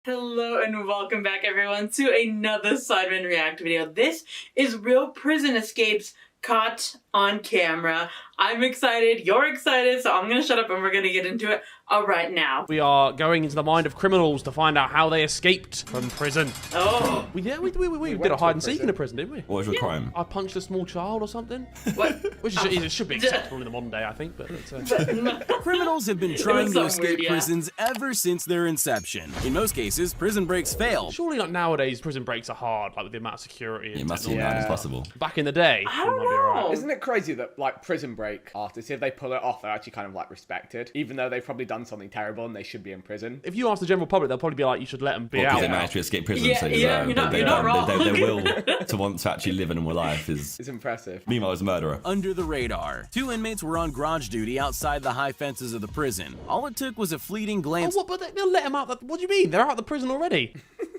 Hello and welcome back everyone to another Sidemenreact video. This is real prison escapes caught on camera. I'm excited, you're excited, so I'm gonna shut up and we're gonna get into it right now. We are going into the mind of criminals to find out how they escaped from prison. Oh. We did a hide and seek in a prison, didn't we? What was your crime? I punched a small child or something. What? Which should be acceptable in the modern day, I think. But Criminals have been trying to escape weird, yeah. prisons ever since their inception. In most cases, prison breaks fail. surely, like nowadays, prison breaks are hard, like with the amount of security. It must be hard as possible. Back in the day, I don't it might be alright. know. Isn't it crazy that, like, prison break artists, if they pull it off, they're actually kind of, like, respected, even though they've probably done something terrible and they should be in prison? If you ask the general public, they'll probably be like, you should let them be Because out. they managed to escape prison, Yeah, so yeah, you're not wrong. their will to want to actually live a normal life is... It's impressive. Meanwhile, as a murderer. Under the radar, two inmates were on garage duty outside the high fences of the prison. All it took was a fleeting glance. Oh, what? But they'll let them out. What do you mean? They're out of the prison already.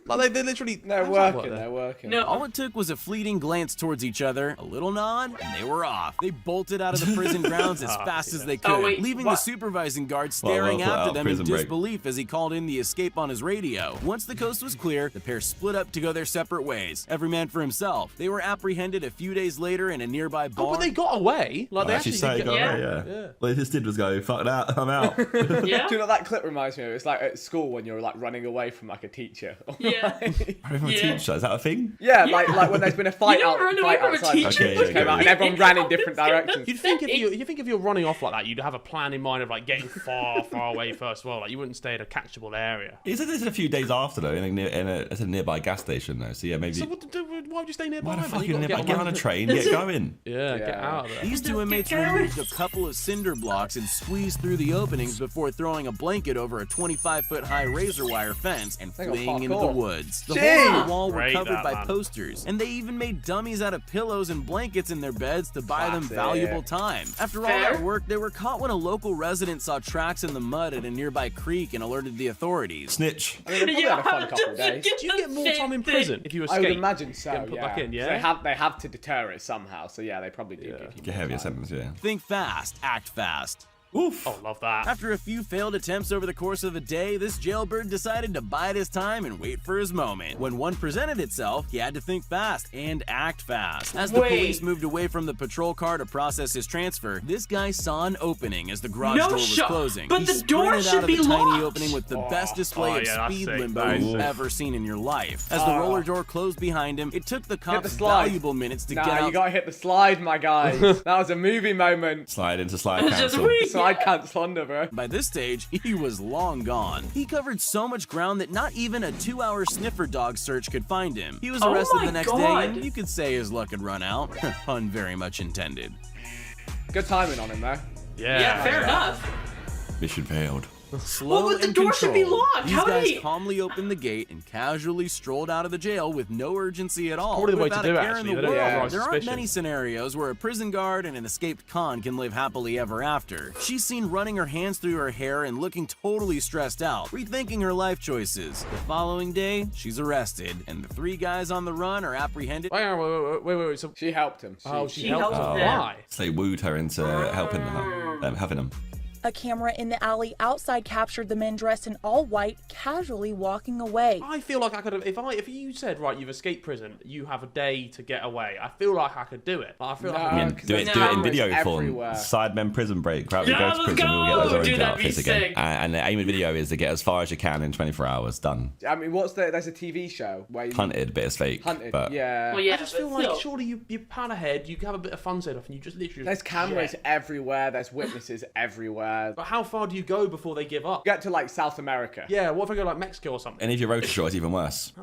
Like they're literally. They're how's that work working, then? they're working. No. All it took was a fleeting glance towards each other, a little nod, and they were off. They bolted out of the prison grounds as fast as they could, Oh, wait, leaving what? the supervising guard staring well, after them in prison break. disbelief as he called in the escape on his radio. Once the coast was clear, the pair split up to go their separate ways, every man for himself. They were apprehended a few days later in a nearby bar. Oh, but they got away. Like they actually did get got Yeah. away, Yeah. All they just did was go, fuck that, I'm out. Yeah? Do you know what that clip reminds me of? It's like at school when you're, like, running away from, like, a teacher. Yeah. From a Yeah. teacher, is that a thing? Yeah, Yeah. like when there's been a fight You don't run away from a outside. teacher. Okay, Just came out and everyone ran in different directions. You'd think if you're running off like that, you'd have a plan in mind of like getting far away first of all. Like you wouldn't stay at a catchable area. He said this a few days after, though, in a nearby gas station, though. So, yeah, maybe... So why would you stay nearby? Why the man? fuck You you gotta get on a train, get going. Yeah, get out of there. These two inmates removed a couple of cinder blocks and squeezed through the openings before throwing a blanket over a 25-foot high razor wire fence and They got fleeing into the parkour. woods. The Jeez. holes in the wall were Great, covered that by man. posters, and they even made dummies out of pillows and blankets in their beds to buy them Classic. valuable time. After all Fair. that work, they were caught when a local resident saw tracks in the mud at a nearby creek and alerted the authorities. Snitch. I mean, they probably had a fun couple of days. Do you get more time in prison if you escape? I would imagine so, Get put yeah. back in, yeah? They have to deter it somehow, so yeah, they probably do give you Get heavier sentence, yeah. Think fast, act fast. Oof. Oh, love that. After a few failed attempts over the course of the day, this jailbird decided to bide his time and wait for his moment. When one presented itself, he had to think fast and act fast. As the Wait. police moved away from the patrol car to process his transfer, this guy saw an opening as the garage No door was shot. closing. But He the door sprinted should out of be the tiny locked. opening with the best display Oh, of yeah, that's speed sick. limbo Nice. you've ever seen in your life. As the roller door closed behind him, it took the cops slide. valuable minutes to Nah, get out. you gotta hit the slide, my guys. That was a movie moment. Slide into slide It's just cancel. weak. Slide cancel under, bro. By this stage, he was long gone. He covered so much ground that not even a 2-hour sniffer dog search could find him. He was Oh arrested my the next God. day, and you could say his luck had run out. Pun very much intended. Good timing on him, though. Yeah, fair enough. Mission failed. Slow Well, but the and door should be controlled, locked. These How did guys he- calmly opened the gate and casually strolled out of the jail with no urgency at all. Probably the way to without do a it, care in actually. the They don't world. arouse There aren't suspicion. many scenarios where a prison guard and an escaped con can live happily ever after. She's seen running her hands through her hair and looking totally stressed out, rethinking her life choices. The following day, she's arrested, and the three guys on the run are apprehended. Wait. So, She helped him. she She helped helped him. them. Why? So they wooed her into helping them, having them. A camera in the alley outside captured the men dressed in all white, casually walking away. I feel like I could have, if you said, right, you've escaped prison, you have a day to get away. I feel like I could do it. Like, I feel like I No. could. Do it there's in video cameras form. everywhere. Sidemen prison break. Crowd Yeah, go to let's prison. We'll get go. those orange Dude, that'd be outfits again. sick. And the aim of the video is to get as far as you can in 24 hours. Done. I mean, there's a TV show where you... Hunted, but it's fake. Hunted, but yeah. Well, yeah, I just but feel like still. surely you pan ahead, you have a bit of fun set off, and you just literally. There's cameras jet. everywhere, there's witnesses everywhere. But how far do you go before they give up? Get to, like, South America. Yeah, what if I go like Mexico or something? any of your road short is even worse.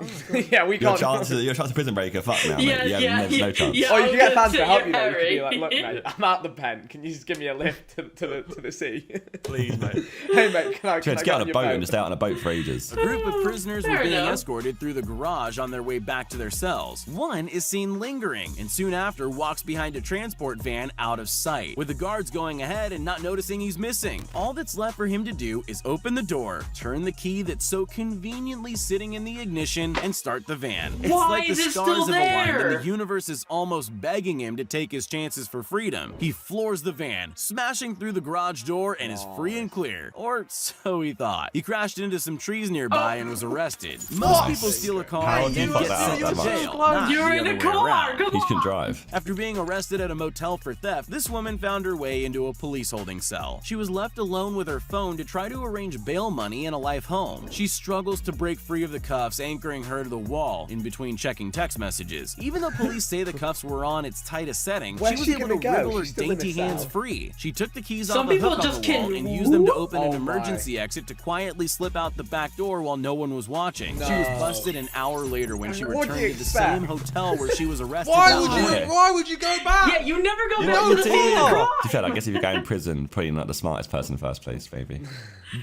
Yeah, we Your can't... chance of prison breaker, fuck now, Yeah, mate. yeah, There's no chance. yeah. Or you can get fans Sit to help you, your though. You can be Harry. like, look, mate, I'm out the pen. Can you just give me a lift to the sea? Please, mate. Hey, mate, can I Just get on a boat and just stay out on a boat for ages. A group of prisoners were Fair being enough. escorted through the garage on their way back to their cells. One is seen lingering, and soon after walks behind a transport van out of sight, with the guards going ahead and not noticing he's missing. missing. All that's left for him to do is open the door, turn the key that's so conveniently sitting in the ignition, and start the van. It's Why like the is it stars still have aligned and there? the universe is almost begging him to take his chances for freedom. He floors the van, smashing through the garage door, and is free and clear. Or so he thought. He crashed into some trees nearby and was arrested. Most people steal a car How and do you then fuck get that sent up to that much? jail. Not You're the in other a way car. around. Come He can on. drive. After being arrested at a motel for theft, this woman found her way into a police holding cell. She was left alone with her phone to try to arrange bail money and a life home. She struggles to break free of the cuffs, anchoring her to the wall in between checking text messages. Even though police say the cuffs were on its tightest setting, Where's she was she able gonna to go? wriggle her She's still in dainty the hands cell. free. She took the keys Some off the people hook on just the wall can- and used them to open an Oh my. emergency exit to quietly slip out the back door while no one was watching. She was busted an hour later when she What do returned you to the expect? same hotel where she was arrested. Why that would morning. you? Why would you go back? Yeah, you never go You back know to what the the scene of To crime. be fair, I guess if you go in prison, probably not the smartest person in the first place, maybe.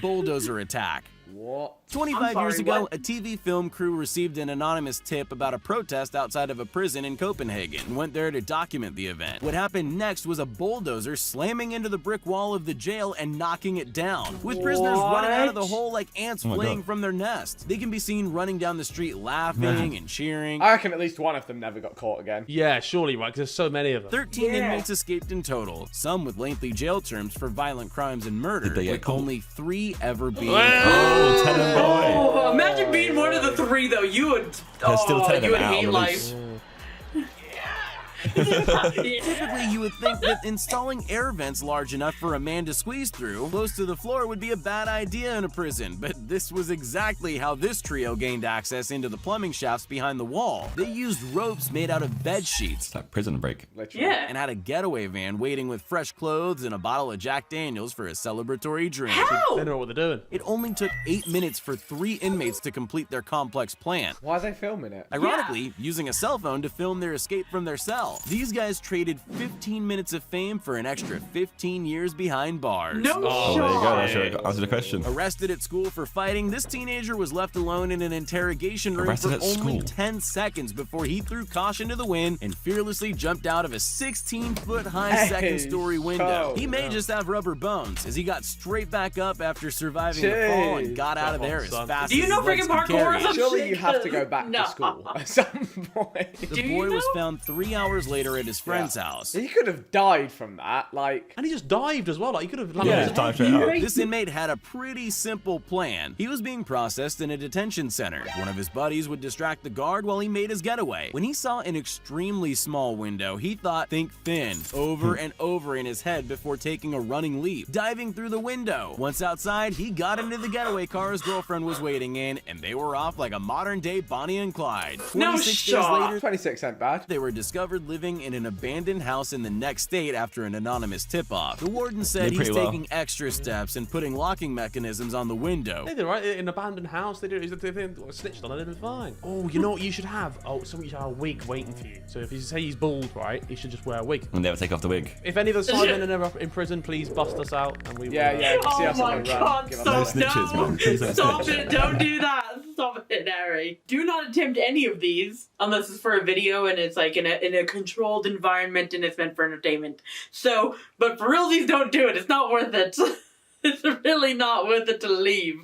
Bulldozer attack. What? 25 I'm years sorry, ago, what? a TV film crew received an anonymous tip about a protest outside of a prison in Copenhagen and went there to document the event. What happened next was a bulldozer slamming into the brick wall of the jail and knocking it down, with prisoners running out of the What? hole like ants Oh my fleeing God. from their nest. They can be seen running down the street laughing and cheering. I reckon at least one of them never got caught again. Yeah, surely, right? Because there's so many of them. 13 Yeah. inmates escaped in total, some with lengthy jail terms for violent crimes and murder, Did they get with caught? only 3 ever being Oh, Tenant boy. Oh, imagine being one of the 3 though. You would. There's still 10 you would out on hate the life. loose. Typically, you would think that installing air vents large enough for a man to squeeze through close to the floor would be a bad idea in a prison, but this was exactly how this trio gained access into the plumbing shafts behind the wall. They used ropes made out of bed sheets It's like Prison Break. Literally. Yeah. and had a getaway van waiting with fresh clothes and a bottle of Jack Daniels for a celebratory drink. They How? know what they're doing. It only took 8 minutes for 3 inmates to complete their complex plan. Why are they filming it? Ironically, using a cell phone to film their escape from their cell. These guys traded 15 minutes of fame for an extra 15 years behind bars. No Oh, shot. there you go. That's your answer the question. Arrested at school for fighting, this teenager was left alone in an interrogation room Arrested for at only school? 10 seconds before he threw caution to the wind and fearlessly jumped out of a 16-foot-high Hey, second-story window. so He may dumb. just have rubber bones, as he got straight back up after surviving the fall and Jeez. got out of Come there on, as son. fast Do you as know his legs freaking could parkour carry or him. something? Surely you have to go back No. to school at some point. The Do you boy was know? found 3 hours later at his friend's house. He could have died from that. Like, And he just dived as well. Like, he could have Yeah, landed. just dive straight out. This inmate had a pretty simple plan. He was being processed in a detention center. One of his buddies would distract the guard while he made his getaway. When he saw an extremely small window, he thought think thin over and over in his head before taking a running leap, diving through the window. Once outside, he got into the getaway car his girlfriend was waiting in, and they were off like a modern-day Bonnie and Clyde. No 26 days shot. later, 26 ain't bad. they were discovered living in an abandoned house in the next state after an anonymous tip-off. The warden said Did he's pretty well. taking extra steps and putting locking mechanisms on the window. They did right in an abandoned house. They snitched on it. It was fine. Oh, you know what you should have? Oh, somebody should have a wig waiting for you. So if you say he's bald, right, he should just wear a wig. And never take off the wig. If any of the Sidemen are in prison, please bust us out and we will. Yeah, yeah. See Oh us my on the run. god, Give us stop, a snitches, man. Please don't Stop snitch. it, don't do that. Stop it, Harry. Do not attempt any of these unless it's for a video and it's like in a controlled environment and it's meant for entertainment. So, but for realsies, don't do it. It's not worth it. It's really not worth it to leave.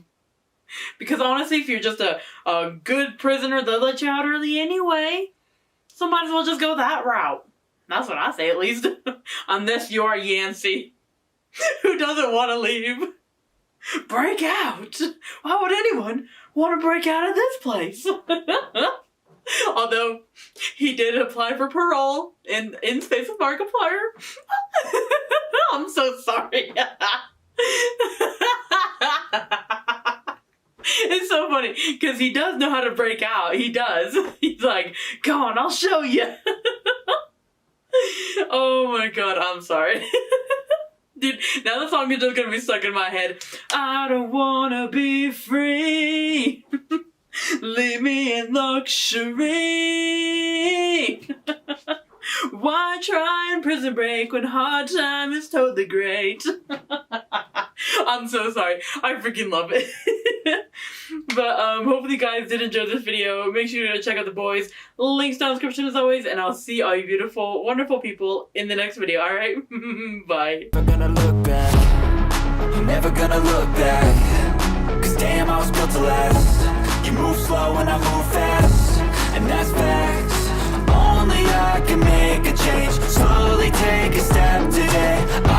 Because honestly, if you're just a good prisoner, they'll let you out early anyway. So might as well just go that route. That's what I say, at least. Unless you are Yancey, who doesn't want to leave. Break out! Why would anyone want to break out of this place? Although, he did apply for parole in space with Markiplier. I'm so sorry. It's so funny, because he does know how to break out. He does. He's like, come on, I'll show you. Oh my god, I'm sorry. Dude, now the song is just gonna be stuck in my head. I don't wanna be free. Leave me in luxury. Why try and prison break when hard time is totally great? I'm so sorry. I freaking love it. But hopefully you guys did enjoy this video. Make sure to check out the boys. Links down in the description as always. And I'll see all you beautiful, wonderful people in the next video. Alright? Bye. We're gonna look back ain't never gonna look back. Cause damn, I was built to last. You move slow and I move fast, and that's facts. Only I can make a change. Slowly take a step today.